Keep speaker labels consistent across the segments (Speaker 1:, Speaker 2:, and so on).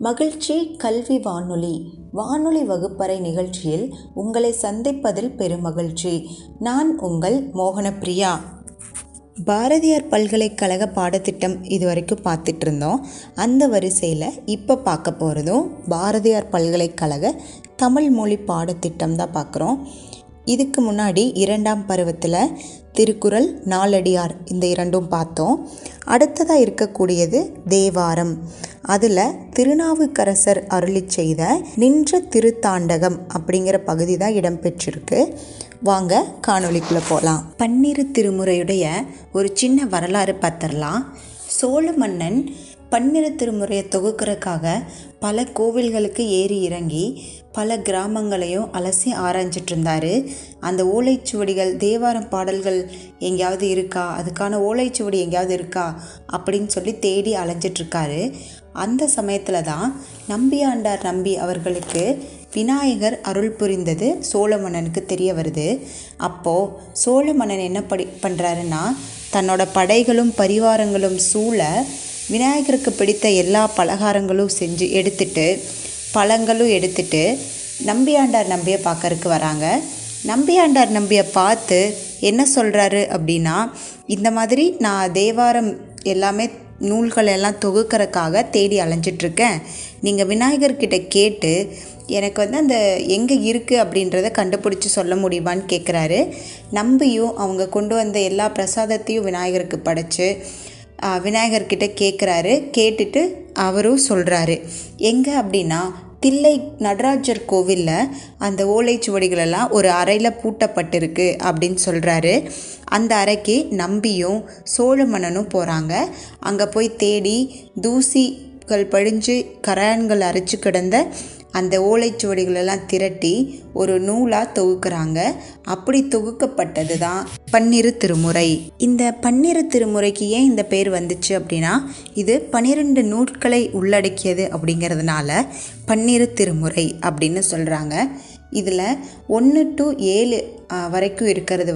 Speaker 1: மகிழ்ச்சி கல்வி வானொலி வகுப்பறை நிகழ்ச்சியில் உங்களை சந்திப்பதில் பெருமகிழ்ச்சி. நான் உங்கள் மோகனப்பிரியா. பாரதியார் பல்கலைக்கழக பாடத்திட்டம் இதுவரைக்கும் பார்த்துட்டு இருந்தோம். அந்த வரிசையில் இப்போ பார்க்க போகிறதும் பாரதியார் பல்கலைக்கழக தமிழ் மொழி பாடத்திட்டம் தான் பார்க்குறோம். இதுக்கு முன்னாடி 2ஆம் பருவத்தில் திருக்குறள், நாலடியார் இந்த இரண்டும் பார்த்தோம். அடுத்ததாக இருக்கக்கூடியது தேவாரம். அதில் திருநாவுக்கரசர் அருளி செய்த நின்ற திருத்தாண்டகம் அப்படிங்கிற பகுதி தான் இடம்பெற்றிருக்கு. வாங்க காணொளிக்குள்ளே போகலாம். பன்னிரு திருமுறையுடைய ஒரு சின்ன வரலாறு பார்த்துடலாம். சோழ மன்னன் பன்னிரு திருமுறையை தொகுக்கிறதுக்காக பல கோவில்களுக்கு ஏறி இறங்கி பல கிராமங்களையும் அலசி ஆராய்ஞ்சிட்டு இருந்தார். அந்த ஓலைச்சுவடிகள், தேவாரம் பாடல்கள் எங்கேயாவது இருக்கா, அதுக்கான ஓலைச்சுவடி எங்கேயாவது இருக்கா அப்படின்னு சொல்லி தேடி அலைஞ்சிட்ருக்காரு. அந்த சமயத்தில் தான் நம்பியாண்டார் நம்பி அவர்களுக்கு விநாயகர் அருள் புரிந்தது சோழ மன்னனுக்கு தெரிய வருது. அப்போது சோழ மன்னன் என்ன பண்ணுறாருன்னா, தன்னோட படைகளும் பரிவாரங்களும் சூழ விநாயகருக்கு பிடித்த எல்லா பலகாரங்களும் செஞ்சு எடுத்துட்டு, பழங்களும் எடுத்துட்டு நம்பியாண்டார் நம்பியை பார்க்கறதுக்கு வராங்க. நம்பியாண்டார் நம்பியை பார்த்து என்ன சொல்கிறாரு அப்படின்னா, இந்த மாதிரி நான் தேவாரம் எல்லாமே நூல்கள் எல்லாம் தொகுக்கிறதுக்காக தேடி அலைஞ்சிட்ருக்கேன். நீங்கள் விநாயகர்கிட்ட கேட்டு எனக்கு அந்த எங்கே இருக்குது அப்படின்றத கண்டுபிடிச்சி சொல்ல முடியுமான்னு கேட்குறாரு. நம்பியும் அவங்க கொண்டு வந்த எல்லா பிரசாதத்தையும் விநாயகருக்கு படைச்சு விநாயகர்கிட்ட கேட்குறாரு. கேட்டுட்டு அவரும் சொல்கிறாரு, எங்கே அப்படின்னா தில்லை நடராஜர் கோவிலில் அந்த ஓலைச்சுவடிகளெல்லாம் ஒரு அறையில் பூட்டப்பட்டிருக்கு அப்படின்னு சொல்கிறாரு. அந்த அறைக்கு நம்பியும் சோழ மன்னனும் போகிறாங்க. அங்கே போய் தேடி தூசிகள் படிஞ்சு கரையான்கள் அரைச்சி கிடந்த அந்த ஓலைச்சுவடிகளெல்லாம் திரட்டி ஒரு நூலாக தொகுக்கிறாங்க. அப்படி தொகுக்கப்பட்டது தான் பன்னிரு திருமுறை. இந்த பன்னிரு திருமுறைக்கு ஏன் இந்த பேர் வந்துச்சு அப்படின்னா, இது 12 நூல்களை உள்ளடக்கியது அப்படிங்கிறதுனால பன்னிரு திருமுறை அப்படின்னு சொல்கிறாங்க. இதில் 1 to 7 வரைக்கும் இருக்கிறது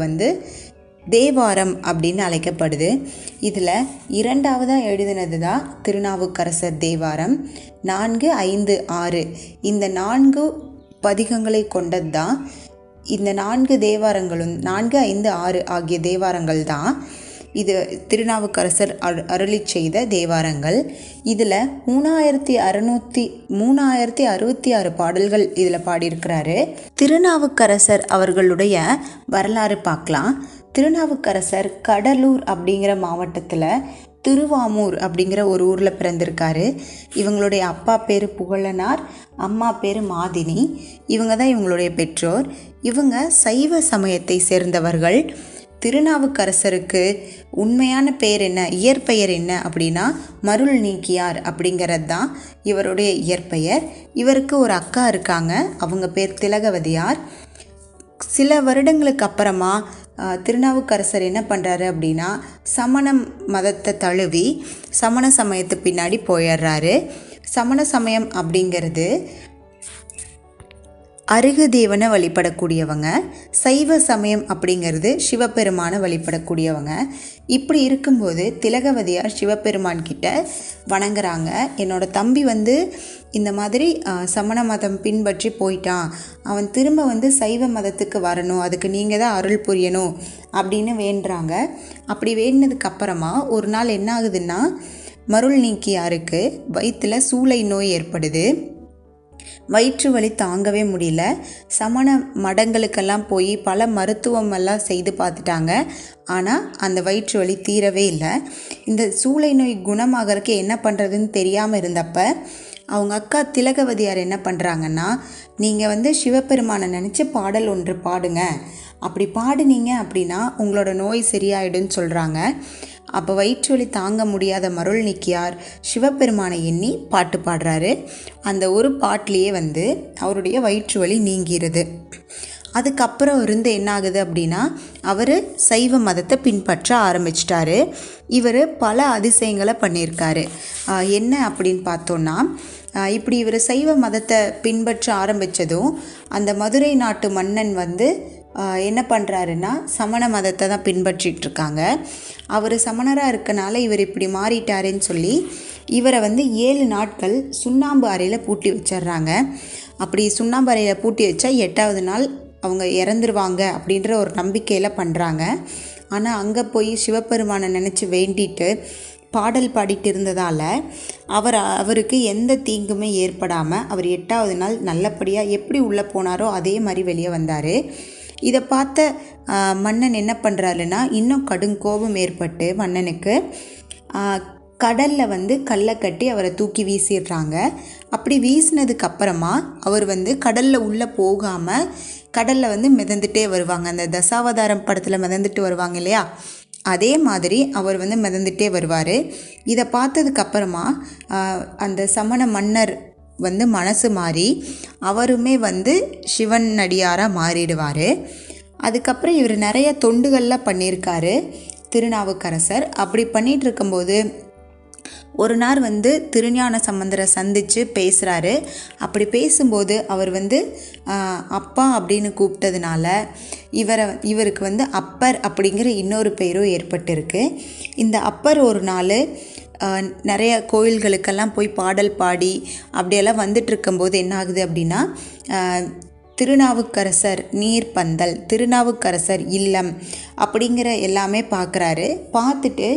Speaker 1: தேவாரம் அப்படின்னு அழைக்கப்படுது. இதில் 2ஆவதாக எழுதினது தான் திருநாவுக்கரசர் தேவாரம். 4, 5, 6 இந்த 4 பதிகங்களை கொண்டது தான் இந்த 4 தேவாரங்களும். 4, 5, 6 ஆகிய தேவாரங்கள் தான் இது திருநாவுக்கரசர் அருளி செய்த தேவாரங்கள். இதில் 3666 பாடல்கள் இதில் பாடியிருக்கிறாரு. திருநாவுக்கரசர் அவர்களுடைய வரலாறு பார்க்கலாம். திருநாவுக்கரசர் கடலூர் அப்படிங்கிற மாவட்டத்தில் திருவாமூர் அப்படிங்கிற ஒரு ஊரில் பிறந்திருக்காரு. இவங்களுடைய அப்பா பேர் புகழனார், அம்மா பேர் மாதினி. இவங்க தான் இவங்களுடைய பெற்றோர். இவங்க சைவ சமயத்தை சேர்ந்தவர்கள். திருநாவுக்கரசருக்கு உண்மையான பேர் என்ன, இயற்பெயர் என்ன அப்படின்னா மருள் நீக்கியார் அப்படிங்கிறது தான் இவருடைய இயற்பெயர். இவருக்கு ஒரு அக்கா இருக்காங்க, அவங்க பேர் திலகவதியார். சில வருடங்களுக்கு அப்புறமா திருநாவுக்கரசர் என்ன பண்ணுறாரு அப்படின்னா, சமண மதத்தை தழுவி சமண சமயத்து பின்னாடி போயிடுறாரு. சமண சமயம் அப்படிங்கிறது அருகதேவனை வழிபடக்கூடியவங்க. சைவ சமயம் அப்படிங்கிறது சிவபெருமானை வழிபடக்கூடியவங்க. இப்படி இருக்கும்போது திலகவதியார் சிவபெருமான் கிட்ட வணங்குறாங்க. என்னோட தம்பி இந்த மாதிரி சமண மதம் பின்பற்றி போயிட்டான், அவன் திரும்ப சைவ மதத்துக்கு வரணும், அதுக்கு நீங்கள் தான் அருள் புரியணும் அப்படின்னு வேண்டுறாங்க. அப்படி வேண்டினதுக்கு அப்புறமா ஒரு நாள் என்ன ஆகுதுன்னா, மருள் நீக்கியாருக்கு வயிற்றில் சூளை நோய் ஏற்படுது. வயிற்று வலி தாங்கவே முடியல. சமண மடங்களுக்கெல்லாம் போய் பல மருத்துவமெல்லாம் செய்து பார்த்துட்டாங்க. ஆனால் அந்த வயிற்று வலி தீரவே இல்லை. இந்த சூளை நோய் குணமாகறதுக்கு என்ன பண்ணுறதுன்னு தெரியாமல் இருந்தப்ப அவங்க அக்கா திலகவதியார் என்ன பண்ணுறாங்கன்னா, நீங்கள் சிவபெருமானை நினச்சி பாடல் ஒன்று பாடுங்க, அப்படி பாடுனீங்க அப்படின்னா உங்களோட நோய் சரியாயிடுன்னு சொல்கிறாங்க. அப்போ வயிற்று வலி தாங்க முடியாத மருள் நீக்கியார் சிவபெருமானை எண்ணி பாட்டு பாடுறாரு. அந்த ஒரு பாட்டிலேயே அவருடைய வயிற்று வலி நீங்கிறது. அதுக்கப்புறம் என்ன ஆகுது அப்படின்னா, அவர் சைவ மதத்தை பின்பற்ற ஆரம்பிச்சிட்டாரு. இவர் பல அதிசயங்களை பண்ணியிருக்காரு. என்ன அப்படின்னு பார்த்தோன்னா, இப்படி இவர் சைவ மதத்தை பின்பற்ற ஆரம்பித்ததும் அந்த மதுரை நாட்டு மன்னன் என்ன பண்ணுறாருன்னா சமண மதத்தை தான் பின்பற்றிட்டு இருக்காங்க. அவர் சமணராக இருக்கனால இவர் இப்படி மாறிட்டாருன்னு சொல்லி இவரை 7 நாட்கள் சுண்ணாம்பு அறையில் பூட்டி வச்சிட்றாங்க. அப்படி சுண்ணாம்பு அறையில் பூட்டி வச்சா 8வது நாள் அவங்க இறந்துருவாங்க அப்படின்ற ஒரு நம்பிக்கையில் பண்ணுறாங்க. ஆனால் அங்கே போய் சிவபெருமானை நினச்சி வேண்டிட்டு பாடல் பாடிட்டு இருந்ததால் அவருக்கு எந்த தீங்குமே ஏற்படாமல் அவர் 8வது நாள் நல்லபடியாக எப்படி உள்ளே போனாரோ அதே மாதிரி வெளியே வந்தார். இதை பார்த்த மன்னன் என்ன பண்ணுறாருன்னா இன்னும் கடுங்கோபம் ஏற்பட்டு மன்னனுக்கு கடலில் கல்லை கட்டி அவரை தூக்கி வீசிடுறாங்க. அப்படி வீசினதுக்கு அப்புறமா அவர் கடலில் உள்ளே போகாமல் கடலில் மிதந்துட்டே வருவாங்க. அந்த தசாவதாரம் படத்தில் மிதந்துட்டு வருவாங்க இல்லையா, அதே மாதிரி அவர் மிதந்துட்டே வருவார். இதை பார்த்ததுக்கப்புறமா அந்த சமண மன்னர் மனசு மாறி அவருமே சிவன் அடியாராக மாறிடுவார். அதுக்கப்புறம் இவர் நிறைய தொண்டுகள்லாம் பண்ணியிருக்காரு திருநாவுக்கரசர். அப்படி பண்ணிகிட்டு இருக்கும்போது ஒரு நாள் திருஞான சம்பந்தரை சந்தித்து பேசுகிறாரு. அப்படி பேசும்போது அவர் அப்பா அப்படின்னு கூப்பிட்டதுனால இவருக்கு அப்பர் அப்படிங்கிற இன்னொரு பெயரும் ஏற்பட்டிருக்கு. இந்த அப்பர் ஒரு நாள் நிறைய கோயில்களுக்கெல்லாம் போய் பாடல் பாடி அப்படியெல்லாம் வந்துட்டுருக்கும்போது என்ன ஆகுது அப்படின்னா திருநாவுக்கரசர் நீர்ப்பந்தல், திருநாவுக்கரசர் இல்லம் அப்படிங்கிற எல்லாமே பார்க்குறாரு. பார்த்துட்டு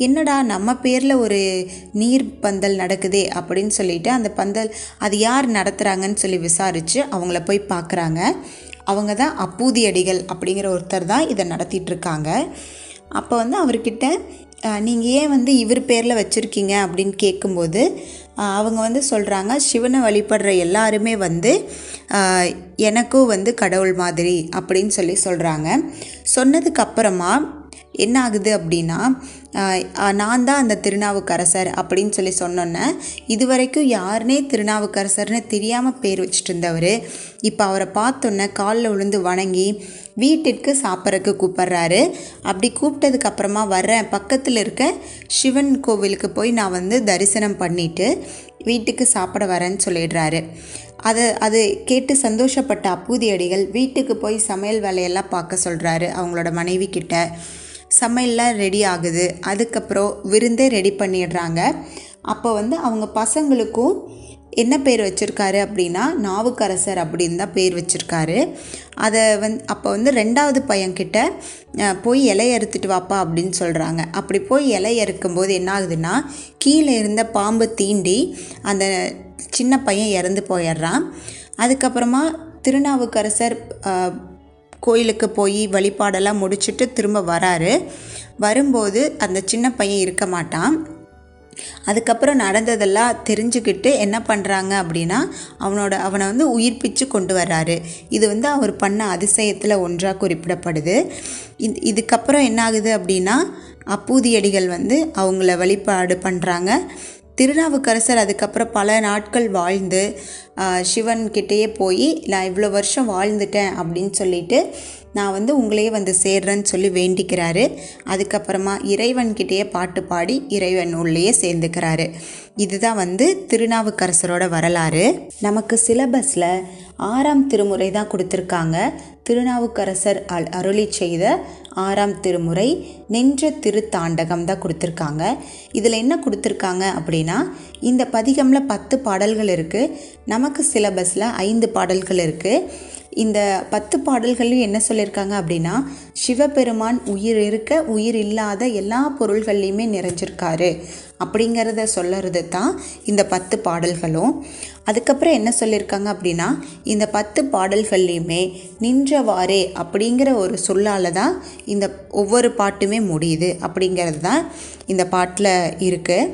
Speaker 1: என்னடா நம்ம பேரில் ஒரு நீர்ப்பந்தல் நடக்குதே அப்படின்னு சொல்லிட்டு அந்த பந்தல் அது யார் நடத்துகிறாங்கன்னு சொல்லி விசாரித்து அவங்கள போய் பார்க்குறாங்க. அவங்க தான் அப்பூதியடிகள் அப்படிங்கிற ஒருத்தர் தான் இதை நடத்திட்டுருக்காங்க. அப்போ அவர்கிட்ட நீங்கள் ஏன் இவர் பேரில் வச்சுருக்கீங்க அப்படின்னு கேட்கும்போது அவங்க சொல்கிறாங்க, சிவனை வழிபடுற எல்லாருமே எனக்கும் கடவுள் மாதிரி அப்படின்னு சொல்கிறாங்க. சொன்னதுக்கப்புறமா என்ன ஆகுது அப்படின்னா நான் தான் அந்த திருநாவுக்கரசர் அப்படின்னு சொன்னோன்னே இது வரைக்கும் யாருனே திருநாவுக்கரசர்னு தெரியாமல் பேர் வச்சுட்டு இருந்தவர் இப்போ அவரை பார்த்தோன்னே காலில் விழுந்து வணங்கி வீட்டிற்கு சாப்பிட்றதுக்கு கூப்பிட்றாரு. அப்படி கூப்பிட்டதுக்கப்புறமா வர்றேன், பக்கத்தில் இருக்க சிவன் கோவிலுக்கு போய் நான் தரிசனம் பண்ணிவிட்டு வீட்டுக்கு சாப்பிட வரேன்னு சொல்லிடுறாரு. அது கேட்டு சந்தோஷப்பட்ட அப்பூதியடிகள் வீட்டுக்கு போய் சமையல் வேலையெல்லாம் பார்க்க சொல்கிறாரு அவங்களோட மனைவி கிட்ட. சமையல்லாம் ரெடி ஆகுது. அதுக்கப்புறம் விருந்தே ரெடி பண்ணிடுறாங்க. அப்போ அவங்க பசங்களுக்கும் என்ன பேர் வச்சுருக்காரு அப்படின்னா நாவுக்கரசர் அப்படின்னு தான் பேர் வச்சுருக்காரு. அதை அப்போ 2வது பையன்கிட்ட போய் இலையை அறுத்துட்டு வாப்பா அப்படின்னு சொல்கிறாங்க. அப்படி போய் இலையை அறுக்கும்போது என்ன ஆகுதுன்னா கீழே இருந்த பாம்பு தீண்டி அந்த சின்ன பையன் இறந்து போயிடுறான். அதுக்கப்புறமா திருநாவுக்கரசர் கோயிலுக்கு போய் வழிபாடெல்லாம் முடிச்சுட்டு திரும்ப வராரு. வரும்போது அந்த சின்ன பையன் இருக்க மாட்டான். அதுக்கப்புறம் நடந்ததெல்லாம் தெரிஞ்சுக்கிட்டு என்ன பண்ணுறாங்க அப்படின்னா அவனை உயிர்ப்பிச்சு கொண்டு வர்றாரு. இது அவர் பண்ண அதிசயத்தில் ஒன்றாக குறிப்பிடப்படுது. இதுக்கப்புறம் என்ன ஆகுது அப்படின்னா அப்பூதியடிகள் அவங்கள வழிபாடு பண்ணுறாங்க. திருநாவுக்கரசர் அதுக்கப்புறம் பல நாட்கள் வாழ்ந்து சிவன்கிட்டேயே போய் நான் இவ்வளோ வருஷம் வாழ்ந்துட்டேன் அப்படின்னு சொல்லிட்டு நான் உங்களையே சேர்றேன்னு சொல்லி வேண்டிக்கிறாரு. அதுக்கப்புறமா இறைவன்கிட்டேயே பாட்டு பாடி இறைவன் உள்ளேயே சேர்ந்துக்கிறாரு. இதுதான் திருநாவுக்கரசரோட வரலாறு. நமக்கு சிலபஸில் 6ஆம் திருமுறை தான் கொடுத்துருக்காங்க. திருநாவுக்கரசர் அருளி செய்த 6ஆம் திருமுறை நின்ற திருத்தாண்டகம் தான் கொடுத்துருக்காங்க. இதில் என்ன கொடுத்துருக்காங்க அப்படின்னா இந்த பதிகமில் 10 பாடல்கள் இருக்குது. நமக்கு சிலபஸில் 5 பாடல்கள் இருக்குது. இந்த 10 பாடல்களையும் என்ன சொல்லியிருக்காங்க அப்படின்னா சிவபெருமான் உயிர் இருக்க உயிர் இல்லாத எல்லா பொருள்கள்லையுமே நிறைஞ்சிருக்காரு அப்படிங்கிறத சொல்லுறது தான் இந்த 10 பாடல்களும். அதுக்கப்புறம் என்ன சொல்லியிருக்காங்க அப்படின்னா இந்த 10 பாடல்கள்லையுமே நின்றவாறே அப்படிங்கிற ஒரு சொல்லால் தான் இந்த ஒவ்வொரு பாட்டுமே முடியுது அப்படிங்கிறது தான் இந்த பாட்டில் இருக்குது.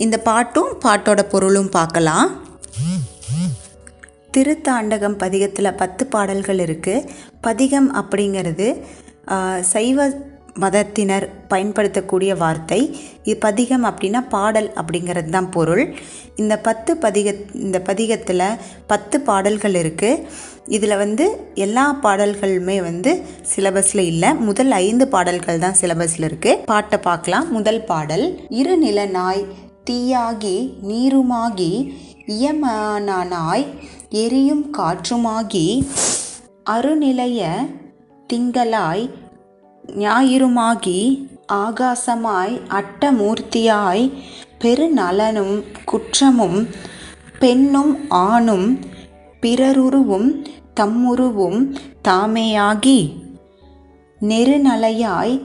Speaker 1: இந்த பாட்டோட பொருளும் பார்க்கலாம். திருத்தாண்டகம் பதிகத்தில் 10 பாடல்கள் இருக்குது. பதிகம் அப்படிங்கிறது சைவ மதத்தினர் பயன்படுத்தக்கூடிய வார்த்தை. இது பதிகம் அப்படின்னா பாடல் அப்படிங்கிறது தான் பொருள். இந்த 10 பதிகத்தில் 10 பாடல்கள் இருக்குது. இதில் எல்லா பாடல்களுமே சிலபஸில் இல்லை. முதல் 5 பாடல்கள் தான் சிலபஸில் இருக்குது. பாட்டை பார்க்கலாம். முதல் பாடல் இருநில நாய் தீயாகி நீருமாகி இயமானாய் எரியும் காற்றுமாகி அருநிலைய திங்களாய் ஞாயிறுமாகி ஆகாசமாய் அட்டமூர்த்தியாய் பெருநலனும் குற்றமும் பெண்ணும் ஆணும் பிறருருவும் தம்முருவும் தாமேயாகி நெருநலையாய்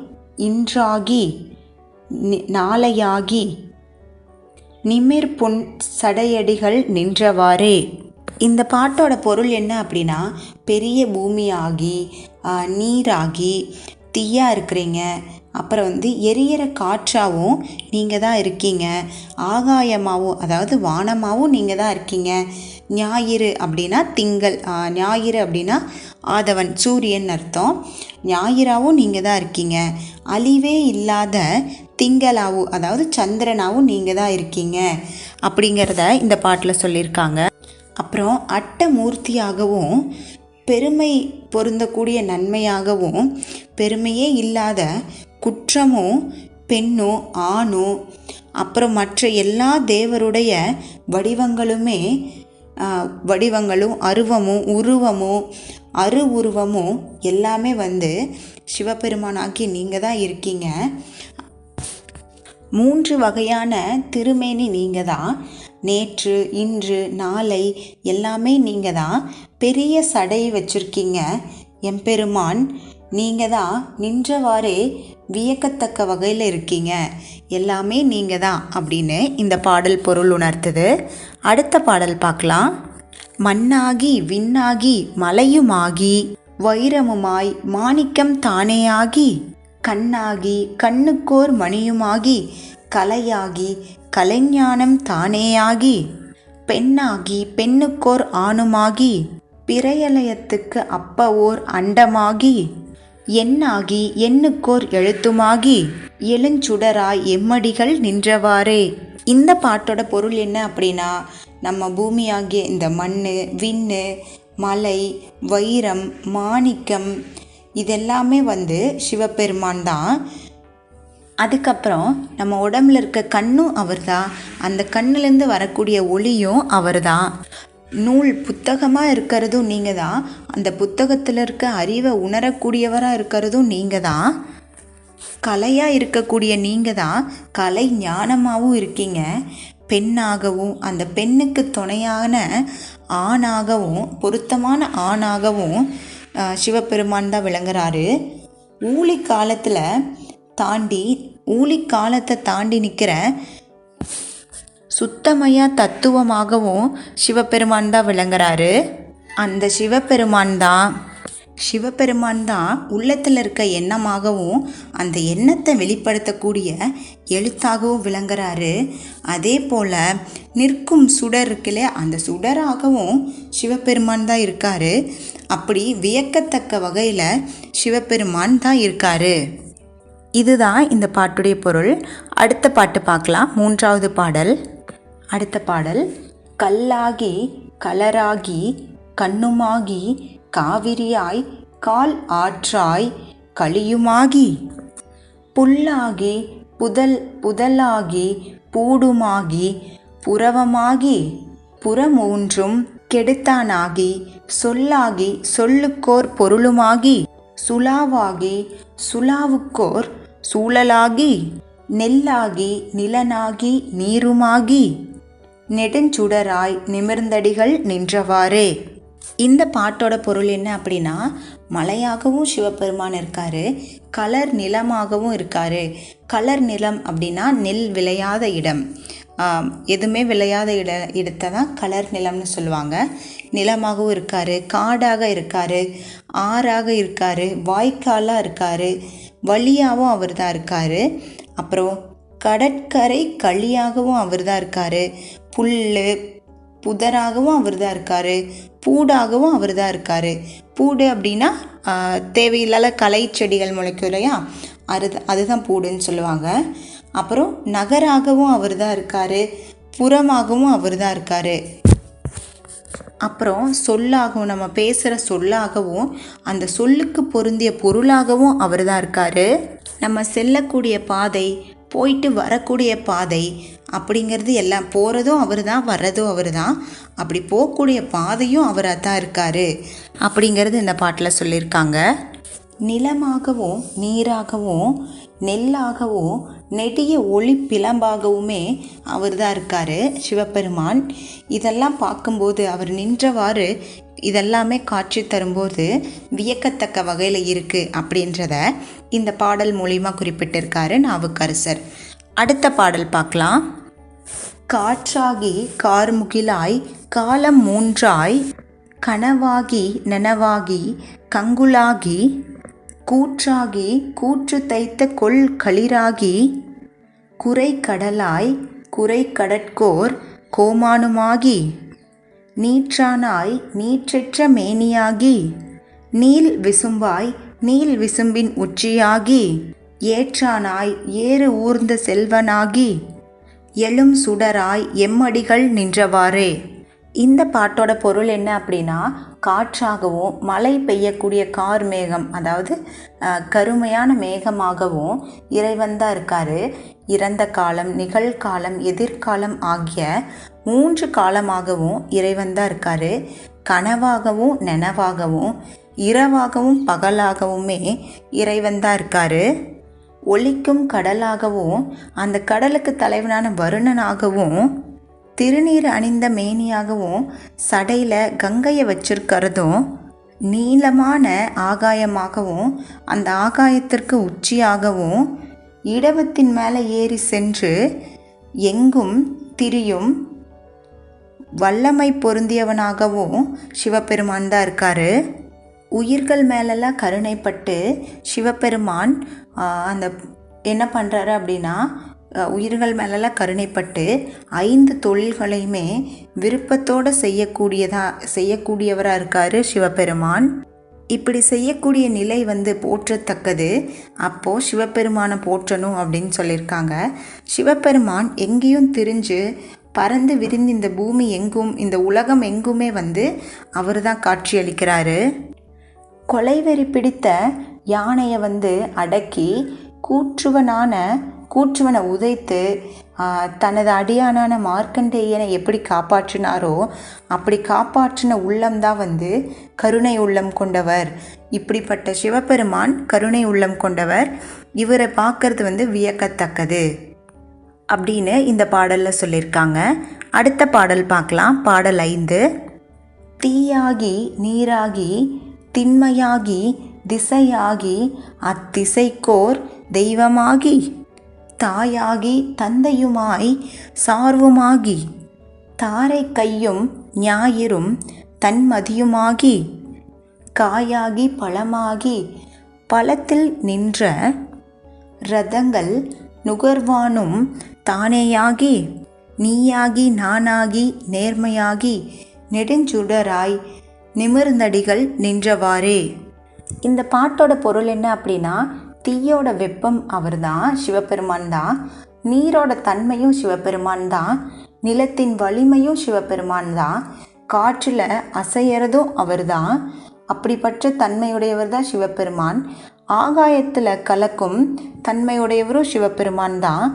Speaker 1: இன்றாகி நாளையாகி நிமிர்பொன் சடையடிகள் நின்றவாறே. இந்த பாட்டோட பொருள் என்ன அப்படின்னா, பெரிய பூமியாகி நீராகி தீயா இருக்கிறீங்க, அப்புறம் எரியிற காற்றாகவும் நீங்கள் தான் இருக்கீங்க, ஆகாயமாகவும் அதாவது வானமாகவும் நீங்கள் தான் இருக்கீங்க, ஞாயிறு அப்படின்னா திங்கள், ஞாயிறு அப்படின்னா ஆதவன் சூரியன் அர்த்தம், ஞாயிறாவும் நீங்கள் தான் இருக்கீங்க, அழிவே இல்லாத திங்களாவும் அதாவது சந்திரனாவும் நீங்கள் தான் இருக்கீங்க அப்படிங்கிறத இந்த பாட்டில் சொல்லியிருக்காங்க. அப்புறம் அட்டமூர்த்தியாகவும் பெருமை பொருந்தக்கூடிய நன்மையாகவும் பெருமையே இல்லாத குற்றமும் பெண்ணும் ஆணும் அப்புறம் மற்ற எல்லா தேவருடைய வடிவங்களும் அருவமும் உருவமும் உருவமும் எல்லாமே சிவபெருமானாக்கி நீங்கள் தான் இருக்கீங்க. 3 வகையான திருமேனி நீங்கள் தான், நேற்று இன்று நாளை எல்லாமே நீங்கள் தான், பெரிய சடை வச்சுருக்கீங்க எம்பெருமான், நீங்கள் தான் நின்றவாறே வியக்கத்தக்க வகையில் இருக்கீங்க, எல்லாமே நீங்கள் தான் அப்படின்னு இந்த பாடல் பொருள் உணர்த்துது. அடுத்த பாடல் பார்க்கலாம். மண்ணாகி விண்ணாகி மலையுமாகி வைரமுமாய் மாணிக்கம் தானேயாகி கண்ணாகி கண்ணுக்கோர் மணியுமாகி கலையாகி கலைஞானம் தானேயாகி பெண்ணாகி பெண்ணுக்கோர் ஆணுமாகி பிறையலயத்துக்கு அப்ப ஓர் அண்டமாகி எண்ணாகி எண்ணுக்கோர் எழுத்துமாகி எழுஞ்சுடராய் எம்மடிகள் நின்றவாறே. இந்த பாட்டோட பொருள் என்ன அப்படின்னா, நம்ம பூமியாகிய இந்த மண், விண்ணு, மலை, வைரம், மாணிக்கம் இதெல்லாமே சிவபெருமான் தான். அதுக்கப்புறம் நம்ம உடம்புல இருக்க கண்ணும் அவர் தான், அந்த கண்ணுலேருந்து வரக்கூடிய ஒளியும் அவர் தான். நூல் புத்தகமாக இருக்கிறதும் நீங்கள் தான், அந்த புத்தகத்தில் இருக்க அறிவை உணரக்கூடியவராக இருக்கிறதும் நீங்கள் தான், கலையாக இருக்கக்கூடிய நீங்கள் தான் கலை ஞானமாகவும் இருக்கீங்க. பெண்ணாகவும் அந்த பெண்ணுக்கு துணையான ஆணாகவும் பொருத்தமான ஆணாகவும் சிவபெருமான் தான் விளங்குறாரு. ஊழிக்காலத்தை தாண்டி நிற்கிற சுத்தமய தத்துவமாகவும் சிவபெருமான் தான் விளங்குறாரு. அந்த சிவபெருமான் தான் உள்ளத்தில் இருக்க எண்ணமாகவும் அந்த எண்ணத்தை வெளிப்படுத்தக்கூடிய எழுத்தாகவும் விளங்குறாரு. அதே போல் நிற்கும் சுடர் இருக்குல்ல, அந்த சுடராகவும் சிவபெருமான் தான் இருக்காரு. அப்படி வியக்கத்தக்க வகையில் சிவபெருமான் தான் இருக்காரு. இதுதான் இந்த பாட்டுடைய பொருள். அடுத்த பாட்டு பார்க்கலாம். 3வது பாடல். அடுத்த பாடல். கல்லாகி கலராகி கண்ணுமாகி காவிரியாய் கால் ஆற்றாய் களியுமாகி புல்லாகி புதலாகி பூடுமாகி புறவமாகி புறமூன்றும் கெடுத்தானாகி சொல்லாகி சொல்லுக்கோர் பொருளுமாகி சுலாவாகி சுலாவுக்கோர் சூழலாகி நெல்லாகி நிலனாகி நீருமாகி நெடுஞ்சுடராய் நிமிர்ந்தடிகள் நின்றவாறே. இந்த பாட்டோட பொருள் என்ன அப்படின்னா, மலையாகவும் சிவபெருமான் இருக்காரு, கலர் நிலமாகவும் இருக்காரு. கலர் நிலம் அப்படின்னா நெல் விளையாத இடம், எதுவுமே விளையாத இடத்தை தான் கலர் நிலம்னு சொல்லுவாங்க. நிலமாகவும் இருக்காரு, காடாக இருக்காரு, ஆறாக இருக்காரு, வாய்க்காலாக இருக்காரு, வழியாகவும் அவர் தான் இருக்காரு. அப்புறம் கடற்கரை களியாகவும் அவர் தான் இருக்காரு, புல் புதராகவும் அவர் தான் இருக்காரு, பூடாகவும் அவர் தான் இருக்காரு. பூடு அப்படின்னா தேவையில்லாத களை செடிகள் முளைக்கும் இல்லையா, அதுதான் பூடுன்னு சொல்லுவாங்க. அப்புறம் நகராகவும் அவர் தான் இருக்காரு, புறமாகவும் அவர் தான் இருக்காரு. அப்புறம் சொல்லாகவும் நம்ம பேசுகிற சொல்லாகவும் அந்த சொல்லுக்கு பொருந்திய பொருளாகவும் அவர் தான் இருக்காரு. நம்ம செல்லக்கூடிய பாதை, போயிட்டு வரக்கூடிய பாதை அப்படிங்கிறது எல்லாம் போகிறதும் அவர் தான், வர்றதும் அவர் தான். அப்படி போகக்கூடிய பாதையும் அவராக தான் இருக்கார் அப்படிங்கிறது இந்த பாட்டில் சொல்லியிருக்காங்க. நிலமாகவும் நீராகவும் நெல்லாகவும் நெடிய ஒளி பிளம்பாகவுமே அவர் தான் இருக்கார் சிவபெருமான். இதெல்லாம் பார்க்கும்போது அவர் நின்றவாறு இதெல்லாமே காட்சி தரும்போது வியக்கத்தக்க வகையில் இருக்குது அப்படின்றத இந்த பாடல் மூலிமா குறிப்பிட்டிருக்காரு நாவுக்கரசர். அடுத்த பாடல் பார்க்கலாம். காற்றாகி கார்முகிலாய் காலம் மூன்றாய் கனவாகி நனவாகி கங்குலாகி கூற்றாகி கூற்று தைத்த கொள் களிராகி குறை கடலாய் குறை கடற்கோர் கோமானுமாகி நீற்றானாய் நீற்றற்ற மேனியாகி நீல் விசும்பாய் நீல் விசும்பின் உச்சியாகி ஏற்றானாய் ஏறு ஊர்ந்த செல்வனாகி எழும் சுடராய் எம்மடிகள் நின்றவாறே. இந்த பாட்டோட பொருள் என்ன அப்படின்னா, காற்றாகவும் மழை பெய்யக்கூடிய கார் மேகம், அதாவது கருமையான மேகமாகவும் இறைவன் தான் இருக்கார். இறந்த காலம், நிகழ்காலம், எதிர்காலம் ஆகிய 3 காலமாகவும் இறைவன் தான் இருக்கார். கனவாகவும் நனவாகவும் இரவாகவும் பகலாகவுமே இறைவன் தான் இருக்கார். ஒலிக்கும் கடலாகவும் அந்த கடலுக்கு தலைவனான வருணனாகவும் திருநீர் அணிந்த மேனியாகவும் சடையில் கங்கையை வச்சிருக்கிறதும் நீளமான ஆகாயமாகவும் அந்த ஆகாயத்திற்கு உச்சியாகவும் இடவத்தின் மேலே ஏறி சென்று எங்கும் திரியும் வல்லமை பொருந்தியவனாகவும் சிவபெருமான் தான் இருக்கார். உயிர்கள் மேலெல்லாம் கருணைப்பட்டு சிவபெருமான் அந்த என்ன பண்ணுறாரு அப்படின்னா, உயிர்கள் மேலெல்லாம் கருணைப்பட்டு 5 தொழில்களையுமே விருப்பத்தோடு செய்யக்கூடியவராக இருக்கார் சிவபெருமான். இப்படி செய்யக்கூடிய நிலை போற்றத்தக்கது. அப்போது சிவபெருமானை போற்றணும் அப்படின்னு சொல்லியிருக்காங்க. சிவபெருமான் எங்கேயும் திரிஞ்சு பறந்து விரிந்து இந்த பூமி எங்கும், இந்த உலகம் எங்குமே அவர் தான் காட்சியளிக்கிறாரு. கொலைவெறி பிடித்த யானையை அடக்கி கூற்றுவனை உதைத்து தனது அடியானான மார்க்கண்டேயனை எப்படி காப்பாற்றினாரோ அப்படி காப்பாற்றின உள்ளம்தான் கருணை உள்ளம் கொண்டவர். இப்படிப்பட்ட சிவபெருமான் கருணை உள்ளம் கொண்டவர். இவரை பார்க்கறது வியக்கத்தக்கது அப்படின்னு இந்த பாடலில் சொல்லியிருக்காங்க. அடுத்த பாடல் பார்க்கலாம். பாடல் 5. தீயாகி நீராகி திண்மையாகி திசையாகி அத்திசைக்கோர் தெய்வமாகி தாயாகி தந்தையுமாய் சார்வுமாகி தாரை கையும் ஞாயிறும் தன்மதியுமாகி காயாகி பழமாகி பழத்தில் நின்ற இரதங்கள் நுகர்வானும் தானேயாகி நீயாகி நானாகி நேர்மையாகி நெடுஞ்சுடராய் நிமிர்ந்தடிகள் நின்றவாறே. இந்த பாட்டோட பொருள் என்ன அப்படின்னா, தீயோட வெப்பம் அவர் தான், சிவபெருமான் தான். நீரோட தன்மையும் சிவபெருமான் தான். நிலத்தின் வலிமையும் சிவபெருமான் தான். காற்றில் அசையறதும் அவர் தான். அப்படிப்பட்ட தன்மையுடையவர் தான் சிவபெருமான். ஆகாயத்தில் கலக்கும் தன்மையுடையவரும் சிவபெருமான் தான்.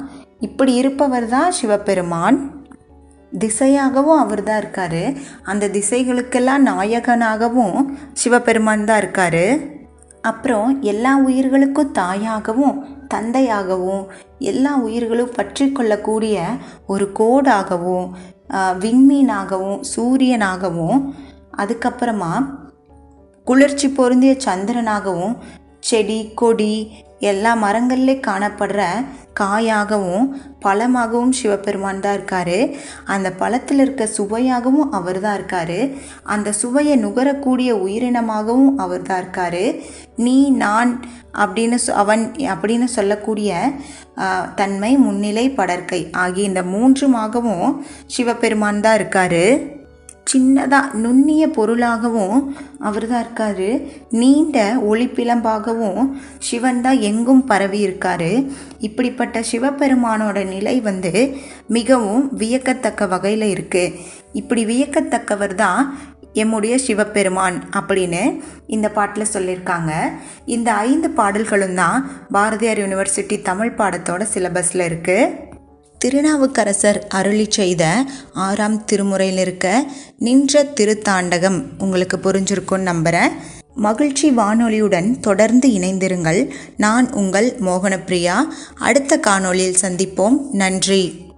Speaker 1: இப்படி இருப்பவர் தான் சிவபெருமான். திசையாகவும் அவர் தான் இருக்கார். அந்த திசைகளுக்கெல்லாம் நாயகனாகவும் சிவபெருமான் தான் இருக்கார். அப்புறம் எல்லா உயிர்களுக்கும் தாயாகவும் தந்தையாகவும் எல்லா உயிர்களும் பற்றி கொள்ளக்கூடிய ஒரு கோடாகவும் விண்மீனாகவும் சூரியனாகவும் அதுக்கப்புறமா குளிர்ச்சி பொருந்திய சந்திரனாகவும் செடி கொடி எல்லா மரங்கள்லே காணப்படுற காயாகவும் பழமாகவும் சிவபெருமான் தான் இருக்கார். அந்த பழத்தில் இருக்க சுவையாகவும் அவர் தான் இருக்கார். அந்த சுவையை நுகரக்கூடிய உயிரினமாகவும் அவர் தான் இருக்கார். நீ நான் அவன் அப்படின்னு சொல்லக்கூடிய தன்மை முன்னிலை படற்கை ஆகிய இந்த 3மாகவும் சிவபெருமான் தான் இருக்கார். சின்னதாக நுண்ணிய பொருளாகவும் அவர் தான் இருக்கார். நீண்ட ஒளிப்பிளம்பாகவும் சிவன் தான் எங்கும் பரவி இருக்கார். இப்படிப்பட்ட சிவபெருமானோட நிலை மிகவும் வியக்கத்தக்க வகையில் இருக்குது. இப்படி வியக்கத்தக்கவர் தான் எம்முடைய சிவபெருமான் அப்படின்னு இந்த பாட்டில் சொல்லியிருக்காங்க. இந்த 5 பாடல்களும் தான் பாரதியார் யூனிவர்சிட்டி தமிழ் பாடத்தோட சிலபஸில் இருக்குது. திருநாவுக்கரசர் அருளி செய்த 6ஆம் திருமுறையில் இருக்க நின்ற திருத்தாண்டகம் உங்களுக்கு புரிஞ்சிருக்கும்னு நம்புகிறேன். மகிழ்ச்சி வானொலியுடன் தொடர்ந்து இணைந்திருங்கள். நான் உங்கள் மோகனப்பிரியா. அடுத்த காணொளியில் சந்திப்போம். நன்றி.